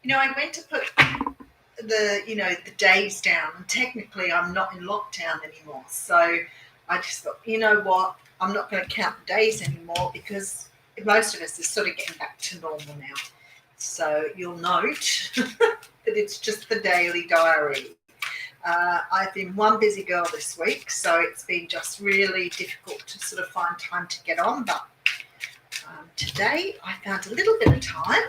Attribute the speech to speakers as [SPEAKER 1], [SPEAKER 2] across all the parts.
[SPEAKER 1] I went to put the days down, and technically I'm not in lockdown anymore. So I just thought, you know what, I'm not going to count the days anymore because most of us are sort of getting back to normal now. So you'll note that it's just the daily diary. I've been one busy girl this week, so it's been just really difficult to sort of find time to get on. But today I found a little bit of time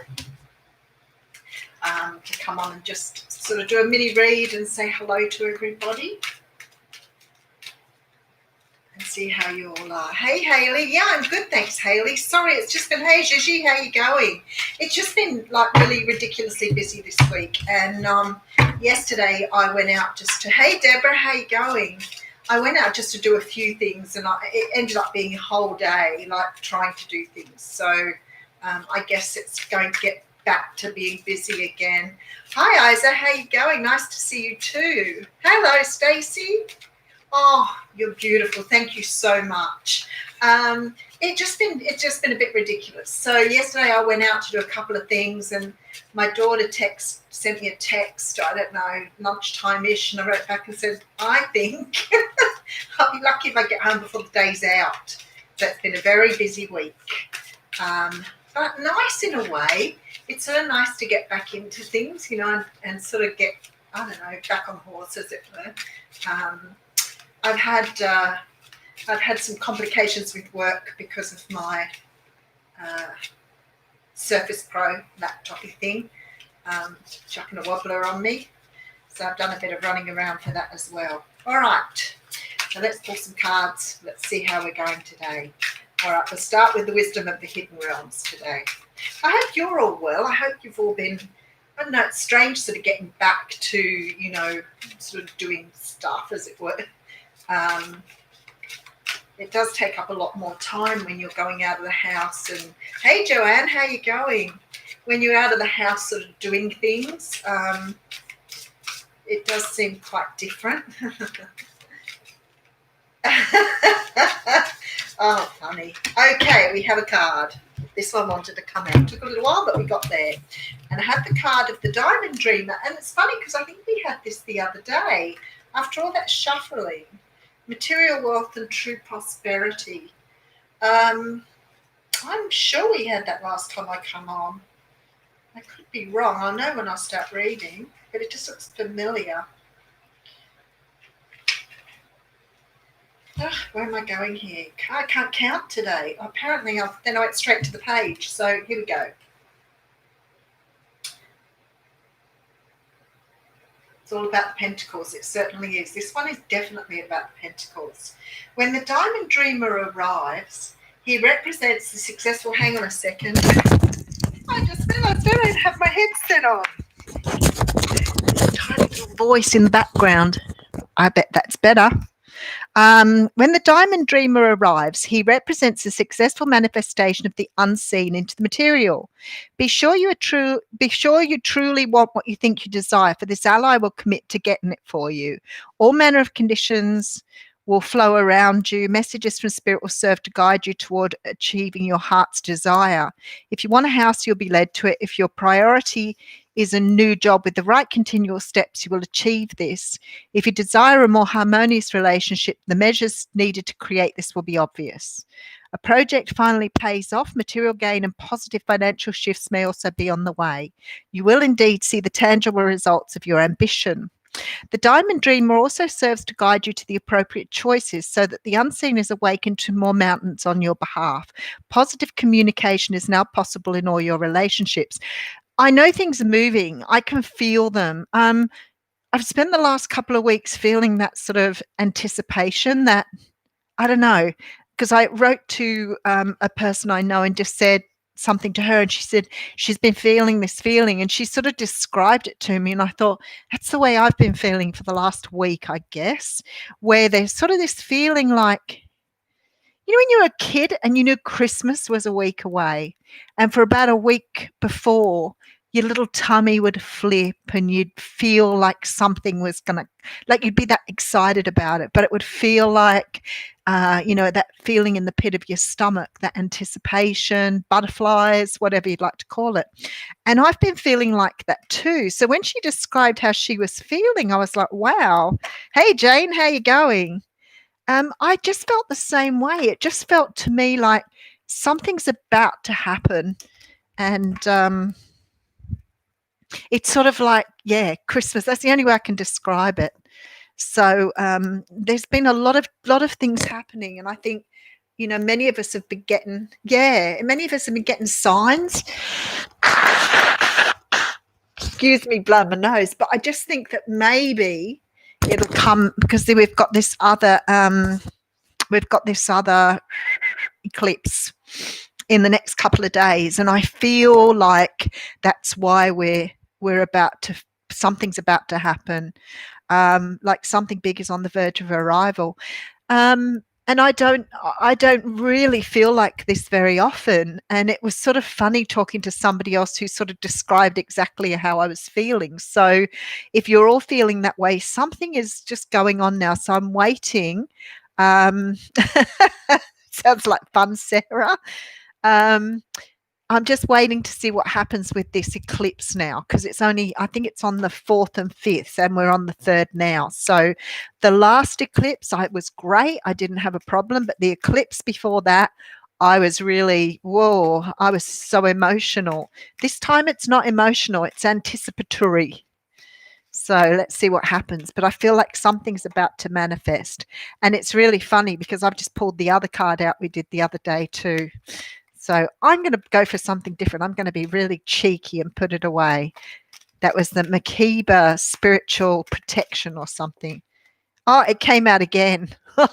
[SPEAKER 1] to come on and just sort of do a mini read and say hello to everybody and see how you all are. Hey, Hayley. Yeah, I'm good, thanks, Hayley. Sorry, it's just been, hey, Gigi, how you going? It's just been like really ridiculously busy this week. And yesterday I went out just to, hey, Deborah, how you going? I went out just to do a few things, and it ended up being a whole day, like trying to do things. So I guess it's going to get back to being busy again. Hi, Isa, how you going? Nice to see you too. Hello, Stacey. Oh, you're beautiful. Thank you so much. It's just been a bit ridiculous. So yesterday I went out to do a couple of things, and my daughter sent me a text, I don't know, lunchtime-ish, and I wrote back and said, I think I'll be lucky if I get home before the day's out. So it's been a very busy week. But nice in a way. It's sort of nice to get back into things, and sort of get, I don't know, back on horse, as it were. I've had some complications with work because of my Surface Pro laptopy thing, chucking a wobbler on me. So I've done a bit of running around for that as well. All right, so let's pull some cards. Let's see how we're going today. All right, we'll start with the wisdom of the hidden realms today. I hope you're all well. I hope you've all been, I don't know, it's strange sort of getting back to, sort of doing stuff, as it were. It does take up a lot more time when you're going out of the house. And hey, Joanne, how you going? When you're out of the house sort of doing things, it does seem quite different. Oh, funny. Okay, we have a card. This one wanted to come out. It took a little while, but we got there. And I had the card of the Diamond Dreamer. And it's funny because I think we had this the other day. After all that shuffling, material wealth and true prosperity. I'm sure we had that last time I come on. I could be wrong. I'll know when I start reading, but it just looks familiar. Where am I going here? I can't count today. Apparently, then I went straight to the page. So here we go. It's all about the Pentacles. It certainly is. This one is definitely about the Pentacles. When the Diamond Dreamer arrives, he represents the successful... Hang on a second. I just realised I don't have my headset on. There's a tiny little voice in the background. I bet that's better. When the Diamond Dreamer arrives, he represents a successful manifestation of the unseen into the material. Be sure you truly want what you think you desire, for this ally will commit to getting it for you. All manner of conditions will flow around you. Messages from Spirit will serve to guide you toward achieving your heart's desire. If you want a house, you'll be led to it. If your priority is a new job with the right continual steps, you will achieve this. If you desire a more harmonious relationship, the measures needed to create this will be obvious. A project finally pays off. Material gain and positive financial shifts may also be on the way. You will indeed see the tangible results of your ambition. The Diamond Dreamer also serves to guide you to the appropriate choices so that the unseen is awakened to more mountains on your behalf. Positive communication is now possible in all your relationships. I know things are moving. I can feel them. I've spent the last couple of weeks feeling that sort of anticipation that, I don't know, because I wrote to a person I know and just said something to her, and she said she's been feeling this feeling, and she sort of described it to me, and I thought, that's the way I've been feeling for the last week, I guess, where there's sort of this feeling like, when you were a kid and you knew Christmas was a week away, and for about a week before, your little tummy would flip and you'd feel like something was gonna, like you'd be that excited about it, but it would feel like, that feeling in the pit of your stomach, that anticipation, butterflies, whatever you'd like to call it. And I've been feeling like that too. So when she described how she was feeling, I was like, wow. Hey, Jane, how you going? I just felt the same way. It just felt to me like something's about to happen. And it's sort of like, yeah, Christmas. That's the only way I can describe it. So there's been a lot of things happening, and I think, many of us have been getting, signs. Excuse me, blow my nose, but I just think that maybe it'll come because we've got this other eclipse in the next couple of days, and I feel like that's why something's about to happen. Like something big is on the verge of arrival. And I don't really feel like this very often. And it was sort of funny talking to somebody else who sort of described exactly how I was feeling. So if you're all feeling that way, something is just going on now. So I'm waiting. Sounds like fun, Sarah. I'm just waiting to see what happens with this eclipse now, because I think it's on the 4th and 5th, and we're on the 3rd now. So the last eclipse, it was great. I didn't have a problem. But the eclipse before that, I was really, whoa, I was so emotional. This time it's not emotional, it's anticipatory. So let's see what happens. But I feel like something's about to manifest. And it's really funny because I've just pulled the other card out we did the other day too. So I'm going to go for something different. I'm going to be really cheeky and put it away. That was the Makiba spiritual protection or something. Oh, it came out again. All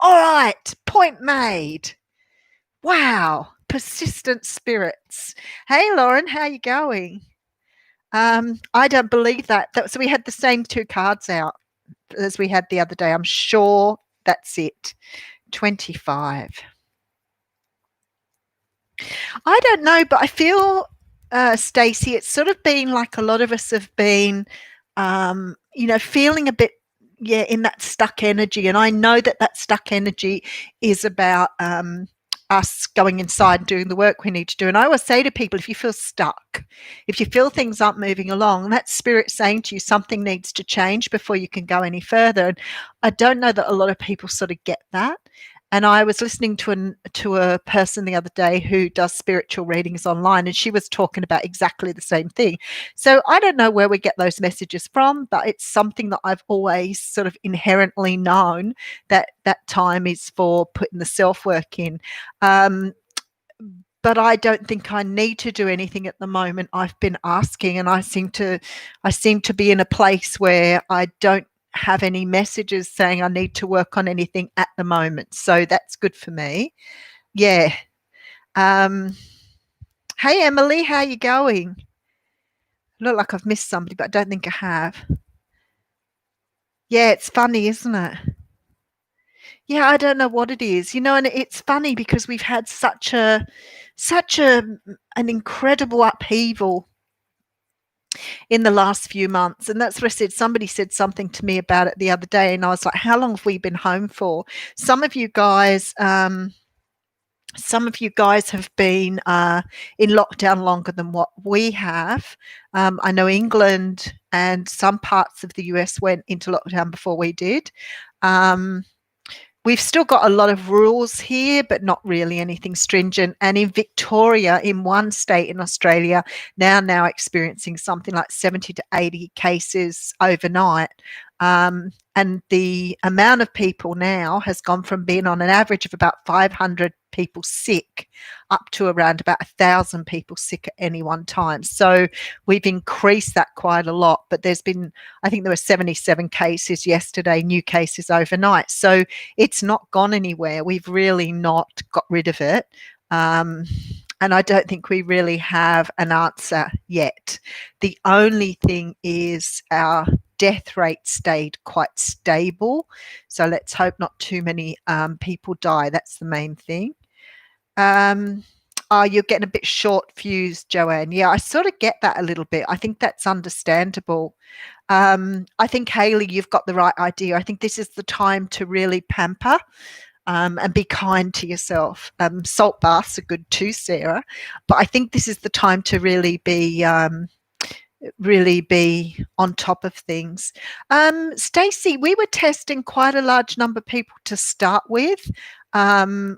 [SPEAKER 1] right, point made. Wow, persistent spirits. Hey, Lauren, how you going? I don't believe that. So we had the same 2 cards out as we had the other day. I'm sure that's it. 25. I don't know, but I feel, Stacey, it's sort of been like a lot of us have been, feeling a bit, in that stuck energy. And I know that stuck energy is about us going inside and doing the work we need to do. And I always say to people, if you feel stuck, if you feel things aren't moving along, that's spirit saying to you something needs to change before you can go any further. And I don't know that a lot of people sort of get that. And I was listening to a person the other day who does spiritual readings online, and she was talking about exactly the same thing. So I don't know where we get those messages from, but it's something that I've always sort of inherently known, that time is for putting the self-work in. But I don't think I need to do anything at the moment. I've been asking, and I seem to be in a place where I don't have any messages saying I need to work on anything at the moment. So that's good for me. Yeah. Hey, Emily, how you going? I look like I've missed somebody, but I don't think I have. Yeah, it's funny, isn't it? Yeah, I don't know what it is, and it's funny because we've had such an incredible upheaval in the last few months. And that's what I said. Somebody said something to me about it the other day, and I was like, how long have we been home for? Some of you guys have been in lockdown longer than what we have. I know England and some parts of the US went into lockdown before we did. We've still got a lot of rules here, but not really anything stringent. And in Victoria, in one state in Australia, now experiencing something like 70 to 80 cases overnight. And the amount of people now has gone from being on an average of about 500 people sick up to around about 1,000 people sick at any one time. So we've increased that quite a lot. But I think there were 77 cases yesterday, new cases overnight. So it's not gone anywhere. We've really not got rid of it. And I don't think we really have an answer yet. The only thing is our death rate stayed quite stable. So let's hope not too many people die. That's the main thing. Oh, you're getting a bit short fused, Joanne. Yeah, I sort of get that a little bit. I think that's understandable. I think, Hayley, you've got the right idea. I think this is the time to really pamper and be kind to yourself. Salt baths are good too, Sarah, but I think this is the time to really be on top of things. Stacey, we were testing quite a large number of people to start with.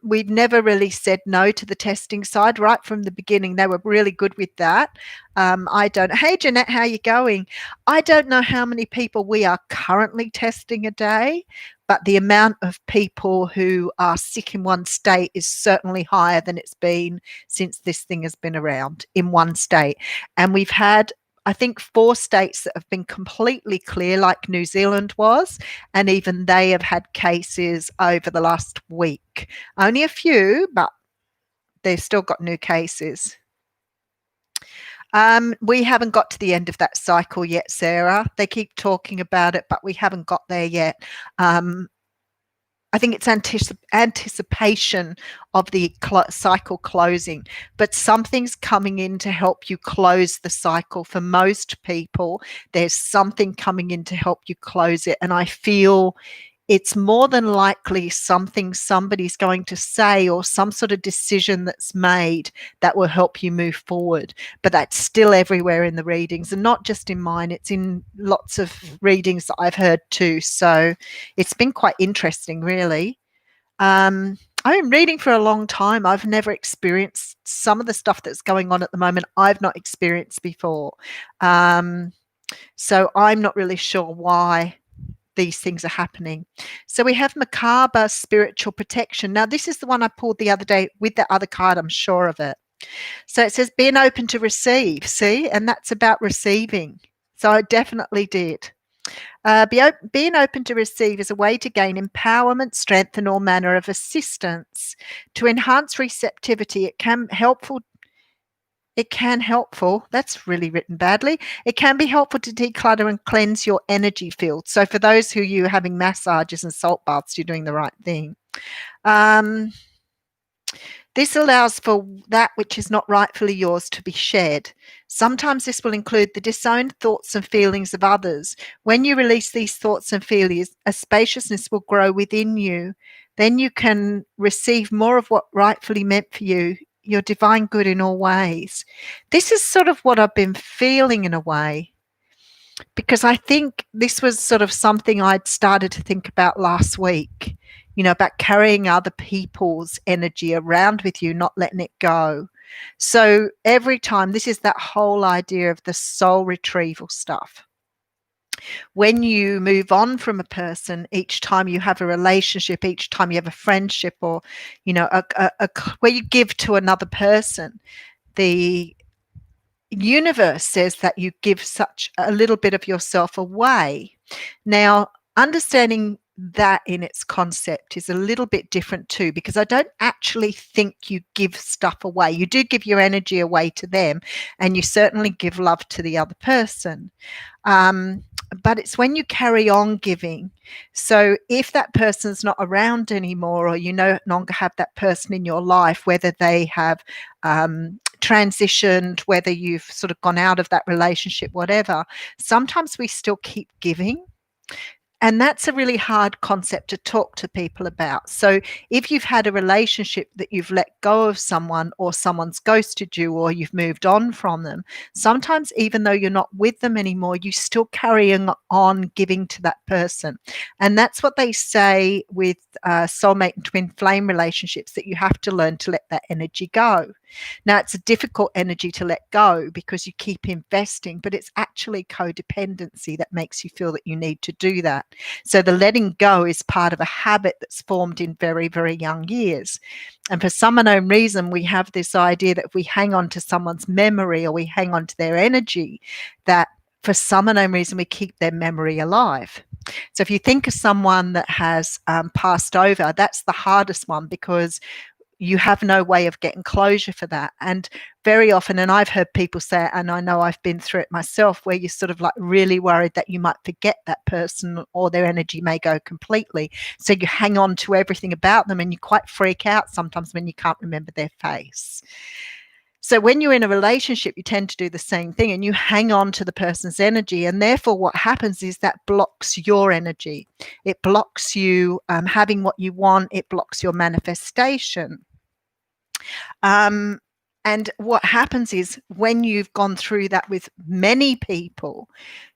[SPEAKER 1] We've never really said no to the testing side right from the beginning. They were really good with that. Hey, Jeanette, how are you going? I don't know how many people we are currently testing a day, but the amount of people who are sick in one state is certainly higher than it's been since this thing has been around in one state. And we've had, I think, 4 states that have been completely clear, like New Zealand was, and even they have had cases over the last week. Only a few, but they've still got new cases. We haven't got to the end of that cycle yet, Sarah. They keep talking about it, but we haven't got there yet. I think it's anticipation of the cycle closing, but something's coming in to help you close the cycle. For most people, there's something coming in to help you close it. And I feel it's more than likely something somebody's going to say or some sort of decision that's made that will help you move forward. But that's still everywhere in the readings, and not just in mine. It's in lots of readings that I've heard too. So it's been quite interesting, really. I've been reading for a long time. I've never experienced some of the stuff that's going on at the moment. I've not experienced before. So I'm not really sure why these things are happening. So we have macabre spiritual protection. Now, this is the one I pulled the other day with that other card. I'm sure of it. So it says being open to receive. See, and that's about receiving. So I definitely did. Being open to receive is a way to gain empowerment, strength, and all manner of assistance. To enhance receptivity, it can that's really written badly. It can be helpful to declutter and cleanse your energy field. So for those who you having massages and salt baths, you're doing the right thing. This allows for that which is not rightfully yours to be shared. Sometimes this will include the disowned thoughts and feelings of others. When you release these thoughts and feelings, a spaciousness will grow within you. Then you can receive more of what rightfully meant for you, your divine good in all ways. This is sort of what I've been feeling in a way, because I think this was sort of something I'd started to think about last week, about carrying other people's energy around with you, not letting it go. So every time, this is that whole idea of the soul retrieval stuff. When you move on from a person, each time you have a relationship, each time you have a friendship, or where you give to another person, the universe says that you give such a little bit of yourself away. Now, understanding that in its concept is a little bit different too, because I don't actually think you give stuff away. You do give your energy away to them, and you certainly give love to the other person. But it's when you carry on giving. So if that person's not around anymore, or you no longer have that person in your life, whether they have transitioned, whether you've sort of gone out of that relationship, whatever, sometimes we still keep giving. And that's a really hard concept to talk to people about. So if you've had a relationship that you've let go of someone, or someone's ghosted you, or you've moved on from them, sometimes even though you're not with them anymore, you still carrying on giving to that person. And that's what they say with soulmate and twin flame relationships, that you have to learn to let that energy go. Now, it's a difficult energy to let go because you keep investing, but it's actually codependency that makes you feel that you need to do that. So the letting go is part of a habit that's formed in very, very young years. And for some unknown reason, we have this idea that if we hang on to someone's memory, or we hang on to their energy, that for some unknown reason, we keep their memory alive. So if you think of someone that has passed over, that's the hardest one, because
[SPEAKER 2] you have no way of getting closure for that. And very often, and I've heard people say it, and I know I've been through it myself, where you're sort of like really worried that you might forget that person or their energy may go completely. So you hang on to everything about them, and you quite freak out sometimes when you can't remember their face. So when you're in a relationship, you tend to do the same thing, and you hang on to the person's energy. And therefore what happens is that blocks your energy. It blocks you having what you want. It blocks your manifestation. And what happens is when you've gone through that with many people,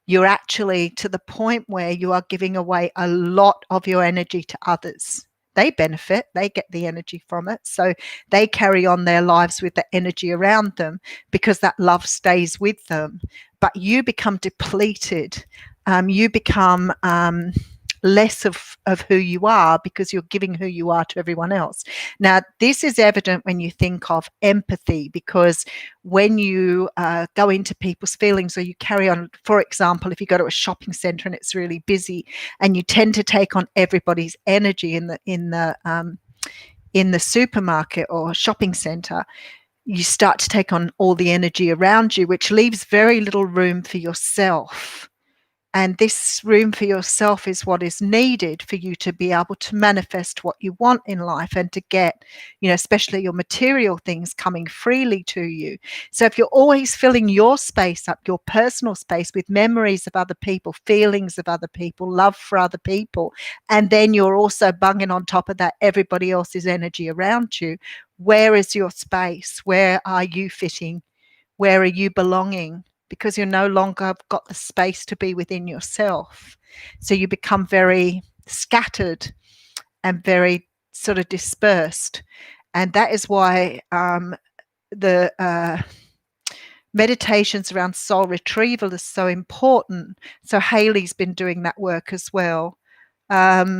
[SPEAKER 2] you're actually to the point where you are giving away a lot of your energy to others. They benefit, they get the energy from it. So they carry on their lives with the energy around them because that love stays with them. But you become depleted. You become less of who you are because you're giving who you are to everyone else. Now, this is evident when you think of empathy, because when you go into people's feelings, or you carry on, for example, if you go to a shopping center and it's really busy and you tend to take on everybody's energy in the supermarket or shopping center, you start to take on all the energy around you, which leaves very little room for yourself. And this room for yourself is what is needed for you to be able to manifest what you want in life and to get, especially your material things coming freely to you. So if you're always filling your space up, your personal space, with memories of other people, feelings of other people, love for other people, and then you're also bunging on top of that everybody else's energy around you, where is your space? Where are you fitting? Where are you belonging? Because you're no longer got the space to be within yourself. So you become very scattered and very sort of dispersed. And that is why the meditations around soul retrieval is so important. So Haley's been doing that work as well. Yeah,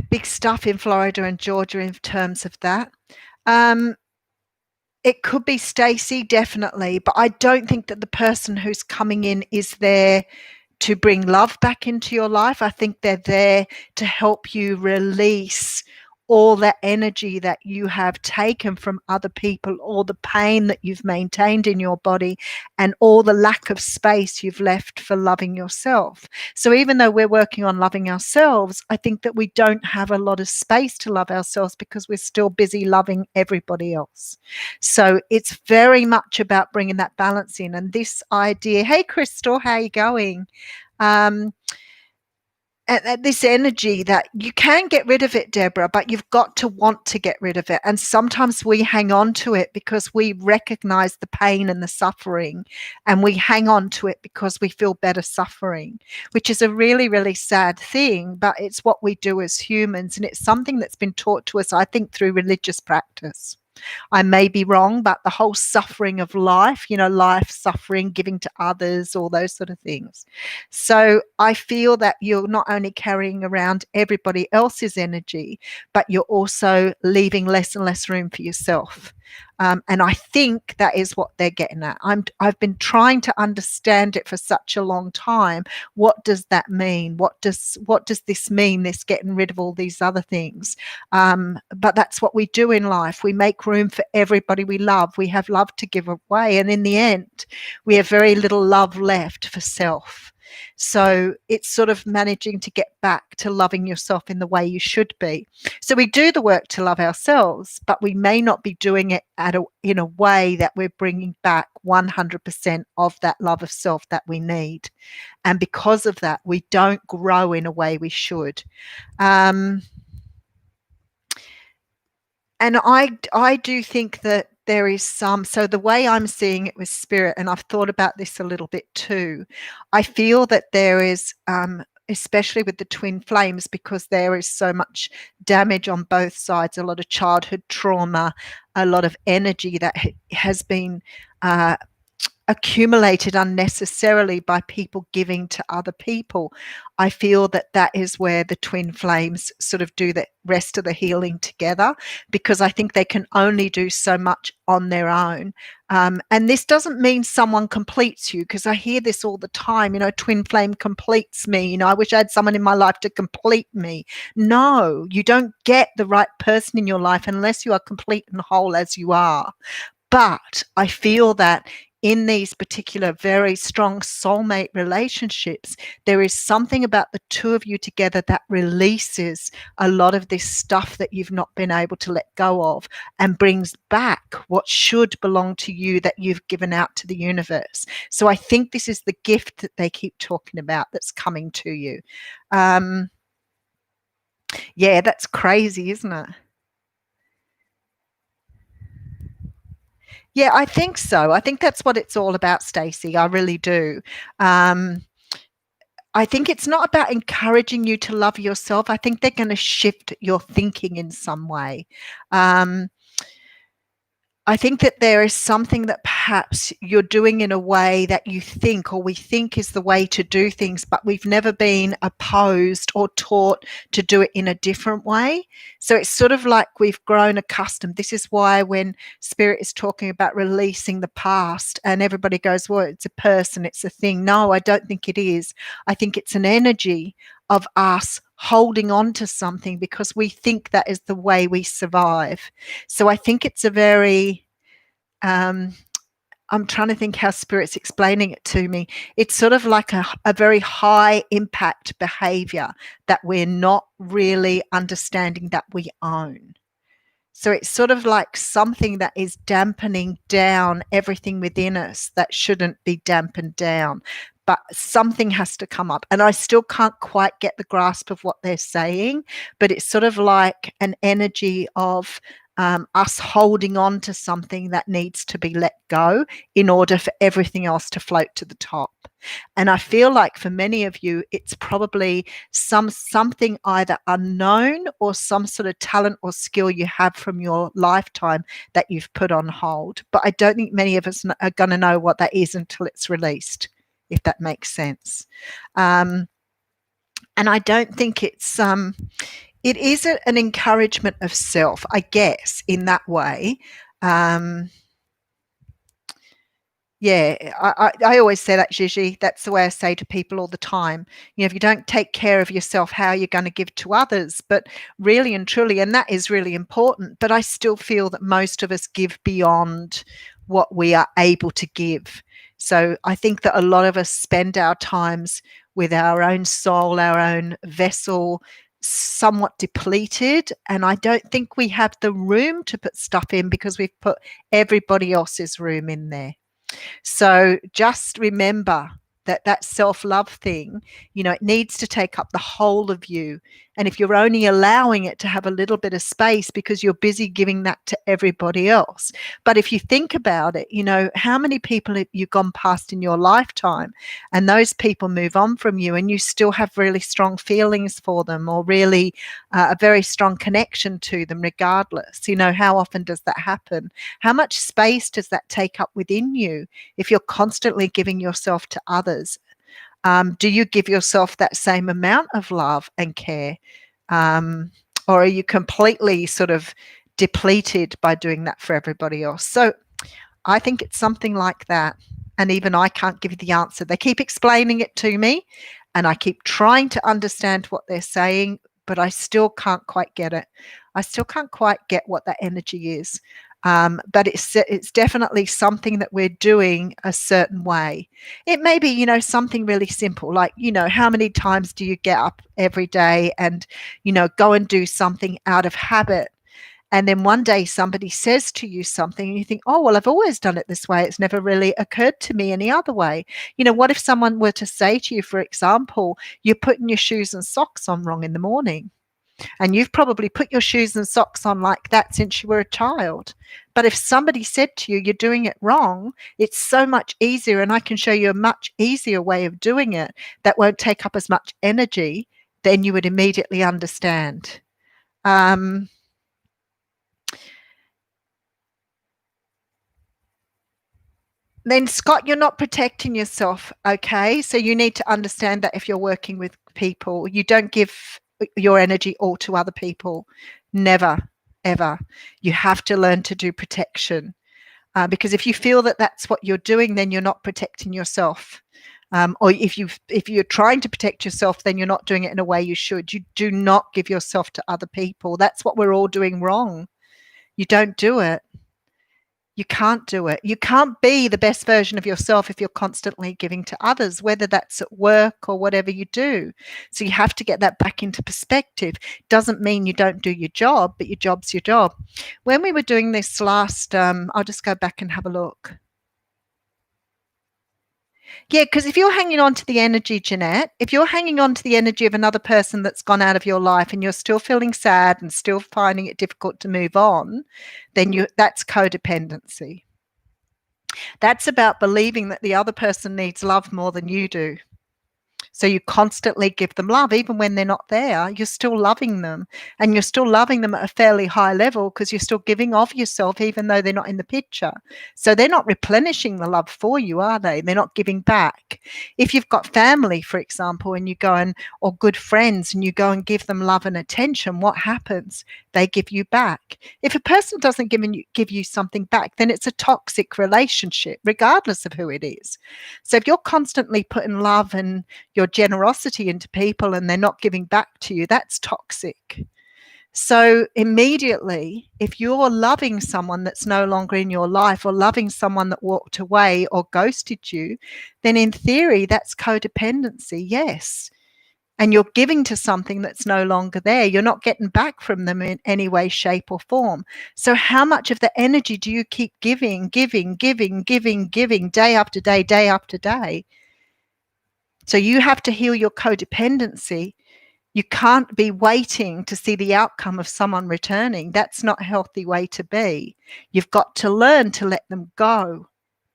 [SPEAKER 2] big stuff in Florida and Georgia in terms of that. It could be Stacey, definitely, but I don't think that the person who's coming in is there to bring love back into your life. I think they're there to help you release all that energy that you have taken from other people, all the pain that you've maintained in your body, and all the lack of space you've left for loving yourself. So even though we're working on loving ourselves, I think that we don't have a lot of space to love ourselves because we're still busy loving everybody else. So it's very much about bringing that balance in. And this idea, hey, Crystal, how are you going? This energy that you can get rid of it, Deborah, but you've got to want to get rid of it. And sometimes we hang on to it because we recognize the pain and the suffering, and we hang on to it because we feel better suffering, which is a really, really sad thing, but it's what we do as humans. And it's something that's been taught to us, I think, through religious practice. I may be wrong, but the whole suffering of life, life, suffering, giving to others, all those sort of things. So I feel that you're not only carrying around everybody else's energy, but you're also leaving less and less room for yourself. And I think that is what they're getting at. I've been trying to understand it for such a long time. What does that mean? What does this mean, this getting rid of all these other things? But that's what we do in life. We make room for everybody we love. We have love to give away. And in the end, we have very little love left for self. So it's sort of managing to get back to loving yourself in the way you should be. So we do the work to love ourselves, but we may not be doing it in a way that we're bringing back 100% of that love of self that we need. And because of that, we don't grow in a way we should. And I do think that there is so the way I'm seeing it with spirit, and I've thought about this a little bit too, I feel that there is, especially with the twin flames, because there is so much damage on both sides, a lot of childhood trauma, a lot of energy that has been accumulated unnecessarily by people giving to other people. I feel that that is where the twin flames sort of do the rest of the healing together, because I think they can only do so much on their own. And this doesn't mean someone completes you, because I hear this all the time, twin flame completes me. I wish I had someone in my life to complete me. No, you don't get the right person in your life unless you are complete and whole as you are. But I feel that in these particular very strong soulmate relationships, there is something about the two of you together that releases a lot of this stuff that you've not been able to let go of, and brings back what should belong to you that you've given out to the universe. So I think this is the gift that they keep talking about that's coming to you. Yeah, that's crazy, isn't it? Yeah, I think so. I think that's what it's all about, Stacey. I really do. Um, I think it's not about encouraging you to love yourself. I think they're going to shift your thinking in some way. Um, I think that there is something that perhaps you're doing in a way that you think, or we think, is the way to do things, but we've never been opposed or taught to do it in a different way. So it's sort of like we've grown accustomed. This is why when Spirit is talking about releasing the past and everybody goes, well, it's a person, it's a thing. No, I don't think it is. I think it's an energy of us holding on to something because we think that is the way we survive. So I think it's a very, I'm trying to think how Spirit's explaining it to me. It's sort of like a very high impact behavior that we're not really understanding that we own. So it's sort of like something that is dampening down everything within us that shouldn't be dampened down. But something has to come up. And I still can't quite get the grasp of what they're saying, but it's sort of like an energy of us holding on to something that needs to be let go in order for everything else to float to the top. And I feel like for many of you, it's probably something either unknown or some sort of talent or skill you have from your lifetime that you've put on hold. But I don't think many of us are going to know what that is until it's released, if that makes sense. And I don't think it is an encouragement of self, I guess, in that way. Yeah, I always say that, Gigi. That's the way I say to people all the time. If you don't take care of yourself, how are you going to give to others? But really and truly, and that is really important, but I still feel that most of us give beyond what we are able to give. So I think that a lot of us spend our times with our own soul, our own vessel, somewhat depleted. And I don't think we have the room to put stuff in because we've put everybody else's room in there. So just remember that self-love thing, it needs to take up the whole of you. And if you're only allowing it to have a little bit of space because you're busy giving that to everybody else. But if you think about it, how many people have you gone past in your lifetime, and those people move on from you and you still have really strong feelings for them, or really a very strong connection to them regardless. How often does that happen? How much space does that take up within you if you're constantly giving yourself to others? Do you give yourself that same amount of love and care? Or are you completely sort of depleted by doing that for everybody else? So I think it's something like that. And even I can't give you the answer. They keep explaining it to me, and I keep trying to understand what they're saying, but I still can't quite get it. I still can't quite get what that energy is. But it's definitely something that we're doing a certain way. It may be, something really simple, like, how many times do you get up every day and, go and do something out of habit? And then one day somebody says to you something and you think, oh, well, I've always done it this way. It's never really occurred to me any other way. What if someone were to say to you, for example, you're putting your shoes and socks on wrong in the morning? And you've probably put your shoes and socks on like that since you were a child. But if somebody said to you, you're doing it wrong, it's so much easier. And I can show you a much easier way of doing it that won't take up as much energy, then you would immediately understand. Then, Scott, you're not protecting yourself, okay? So you need to understand that if you're working with people, you don't give your energy all to other people. Never, ever. You have to learn to do protection. Because if you feel that that's what you're doing, then you're not protecting yourself. Or if you're trying to protect yourself, then you're not doing it in a way you should. You do not give yourself to other people. That's what we're all doing wrong. You don't do it. You can't do it. You can't be the best version of yourself if you're constantly giving to others, whether that's at work or whatever you do. So you have to get that back into perspective. Doesn't mean you don't do your job, but your job's your job. When we were doing this last, I'll just go back and have a look. Yeah, because if you're hanging on to the energy, Jeanette, if you're hanging on to the energy of another person that's gone out of your life and you're still feeling sad and still finding it difficult to move on, then that's codependency. That's about believing that the other person needs love more than you do. So you constantly give them love, even when they're not there. You're still loving them, and you're still loving them at a fairly high level because you're still giving of yourself, even though they're not in the picture. So they're not replenishing the love for you, are they? They're not giving back. If you've got family, for example, and you go or good friends, and you go and give them love and attention, what happens? They give you back. If a person doesn't give you something back, then it's a toxic relationship, regardless of who it is. So if you're constantly putting love and your generosity into people and they're not giving back to you, that's toxic. So immediately, if you're loving someone that's no longer in your life, or loving someone that walked away or ghosted you, then in theory, that's codependency, yes. And you're giving to something that's no longer there. You're not getting back from them in any way, shape, or form. So how much of the energy do you keep giving, day after day, day after day? So you have to heal your codependency. You can't be waiting to see the outcome of someone returning. That's not a healthy way to be. You've got to learn to let them go.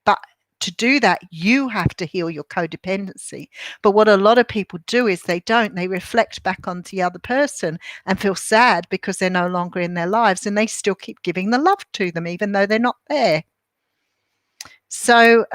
[SPEAKER 2] But to do that, you have to heal your codependency. But what a lot of people do is they don't. They reflect back onto the other person and feel sad because they're no longer in their lives, and they still keep giving the love to them even though they're not there. So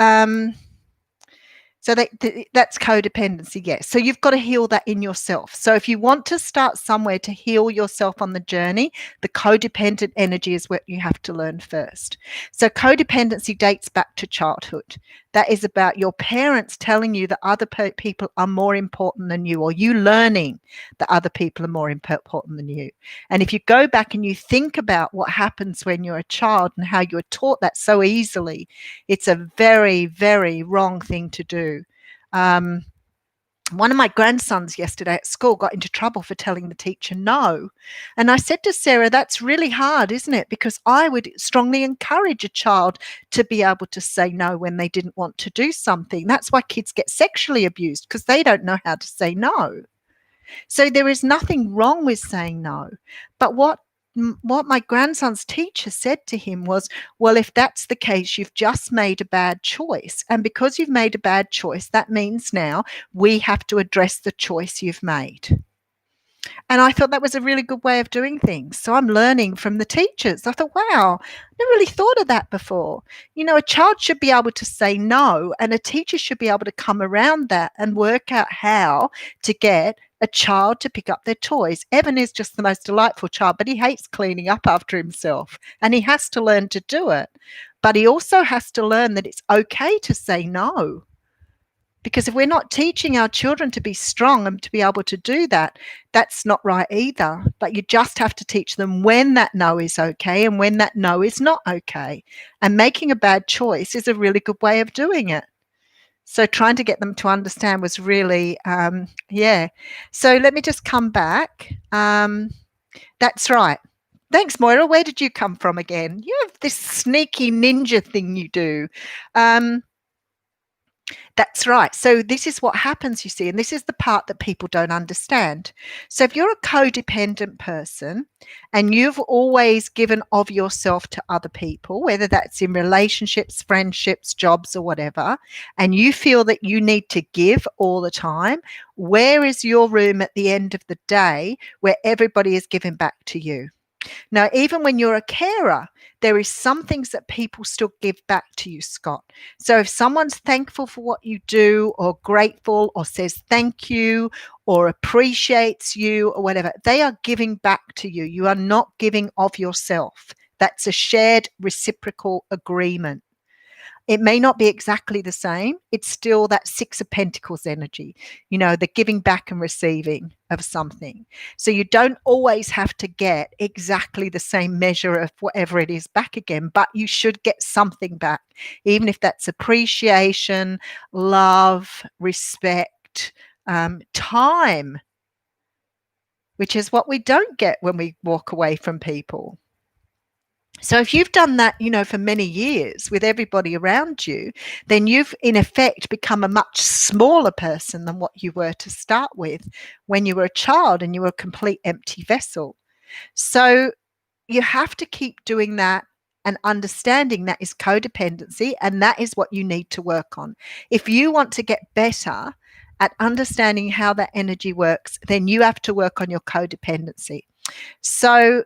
[SPEAKER 2] that's codependency, yes. So you've got to heal that in yourself. So if you want to start somewhere to heal yourself on the journey, the codependent energy is what you have to learn first. So codependency dates back to childhood. That is about your parents telling you that other people are more important than you, or you learning that other people are more important than you. And if you go back and you think about what happens when you're a child and how you're taught that so easily, it's a very, very wrong thing to do. One of my grandsons yesterday at school got into trouble for telling the teacher no. And I said to Sarah, that's really hard, isn't it? Because I would strongly encourage a child to be able to say no when they didn't want to do something. That's why kids get sexually abused, because they don't know how to say no. So there is nothing wrong with saying no. But what my grandson's teacher said to him was, well, if that's the case, you've just made a bad choice. And because you've made a bad choice, that means now we have to address the choice you've made. And I thought that was a really good way of doing things. So I'm learning from the teachers. I thought, wow, I never really thought of that before. You know, a child should be able to say no, and a teacher should be able to come around that and work out how to get a child to pick up their toys. Evan is just the most delightful child, but he hates cleaning up after himself, and he has to learn to do it. But he also has to learn that it's okay to say no. Because if we're not teaching our children to be strong and to be able to do that, that's not right either. But you just have to teach them when that no is okay and when that no is not okay. And making a bad choice is a really good way of doing it. So trying to get them to understand was really, yeah. So let me just come back. That's right. Thanks, Moira. Where did you come from again? You have this sneaky ninja thing you do. That's right. So this is what happens, you see, and this is the part that people don't understand. So if you're a codependent person and you've always given of yourself to other people, whether that's in relationships, friendships, jobs, or whatever, and you feel that you need to give all the time, where is your room at the end of the day where everybody is giving back to you? Now, even when you're a carer, there is some things that people still give back to you, Scott. So if someone's thankful for what you do, or grateful, or says thank you, or appreciates you, or whatever, they are giving back to you. You are not giving of yourself. That's a shared reciprocal agreement. It may not be exactly the same. It's still that Six of Pentacles energy, the giving back and receiving of something. So you don't always have to get exactly the same measure of whatever it is back again, but you should get something back, even if that's appreciation, love, respect, time, which is what we don't get when we walk away from people. So if you've done that, for many years with everybody around you, then you've in effect become a much smaller person than what you were to start with when you were a child and you were a complete empty vessel. So you have to keep doing that and understanding that is codependency, and that is what you need to work on. If you want to get better at understanding how that energy works, then you have to work on your codependency. So,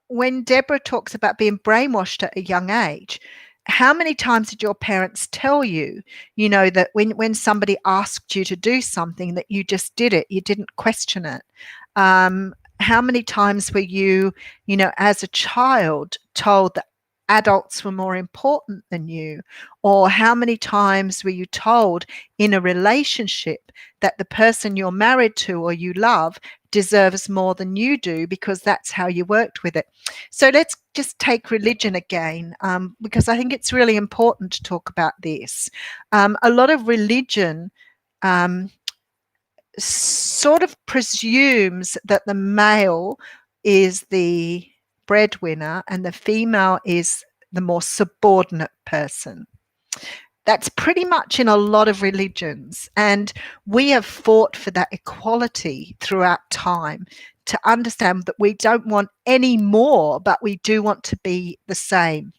[SPEAKER 2] when Deborah talks about being brainwashed at a young age, how many times did your parents tell you, that when somebody asked you to do something, that you just did it, you didn't question it? How many times were you, as a child told that adults were more important than you? Or how many times were you told in a relationship that the person you're married to or you love deserves more than you do because that's how you worked with it? So let's just take religion again, because I think it's really important to talk about this. A lot of religion sort of presumes that the male is the breadwinner and the female is the more subordinate person. That's pretty much in a lot of religions. And we have fought for that equality throughout time to understand that we don't want any more, but we do want to be the same.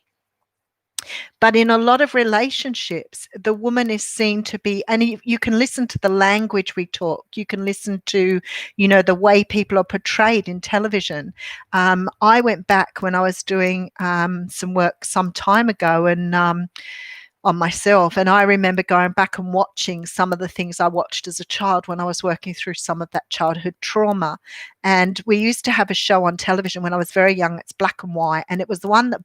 [SPEAKER 2] But in a lot of relationships, the woman is seen to be, and you can listen to the language we talk, you can listen to, the way people are portrayed in television. I went back when I was doing some work some time ago and on myself. And I remember going back and watching some of the things I watched as a child when I was working through some of that childhood trauma. And we used to have a show on television when I was very young. It's black and white. And it was the one that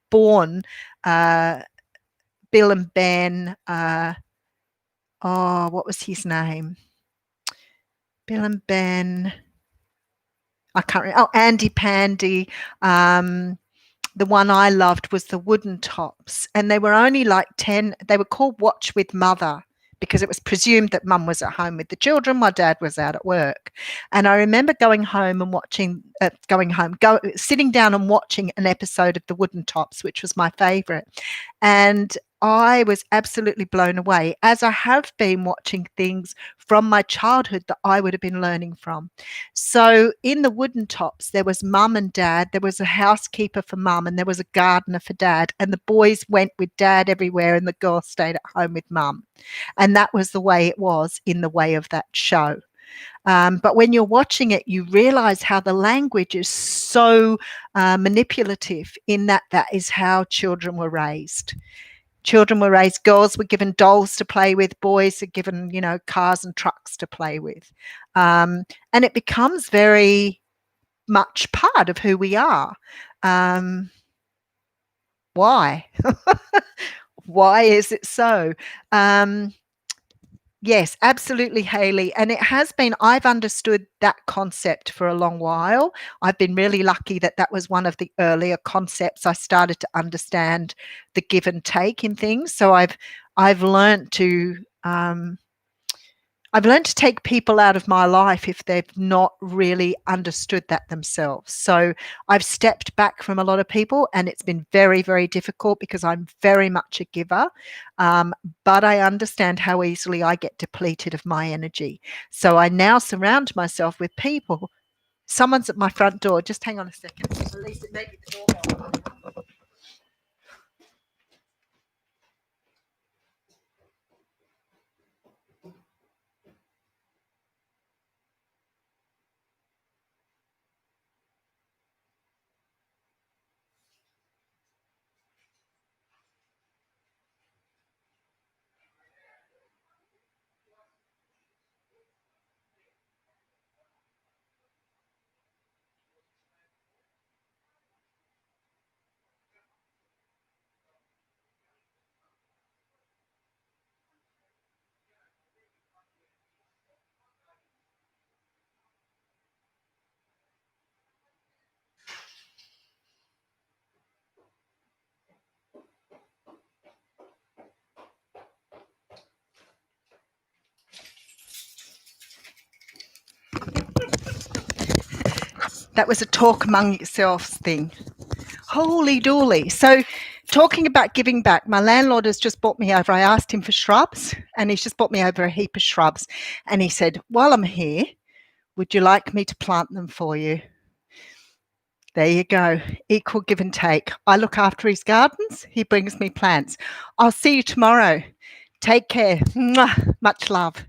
[SPEAKER 2] born Bill and Ben. What was his name? Bill and Ben. I can't remember. Oh, Andy Pandy. The one I loved was the Wooden Tops, and they were only like 10. They were called Watch with Mother because it was presumed that mum was at home with the children. My dad was out at work. And I remember going home and sitting down and watching an episode of the Wooden Tops, which was my favorite. And I was absolutely blown away, as I have been watching things from my childhood that I would have been learning from. So in the Wooden Tops, there was mum and dad, there was a housekeeper for mum, and there was a gardener for dad. And the boys went with dad everywhere and the girls stayed at home with mum. And that was the way it was in the way of that show. But when you're watching it, you realize how the language is so manipulative, in that is how children were raised. Children were raised, girls were given dolls to play with, boys are given, cars and trucks to play with. And it becomes very much part of who we are. Why? Why is it so? Yes, absolutely, Hayley. And it has been, I've understood that concept for a long while. I've been really lucky that that was one of the earlier concepts I started to understand, the give and take in things. So I've learned to take people out of my life if they've not really understood that themselves. So I've stepped back from a lot of people, and it's been very, very difficult because I'm very much a giver. But I understand how easily I get depleted of my energy. So I now surround myself with people. Someone's at my front door. Just hang on a second. At least it may be the doorbell. That was a talk among yourselves thing. Holy dooly. So, talking about giving back, my landlord has just brought me over. I asked him for shrubs, and he's just brought me over a heap of shrubs. And he said, while I'm here, would you like me to plant them for you? There you go. Equal give and take. I look after his gardens. He brings me plants. I'll see you tomorrow. Take care. Mwah. Much love.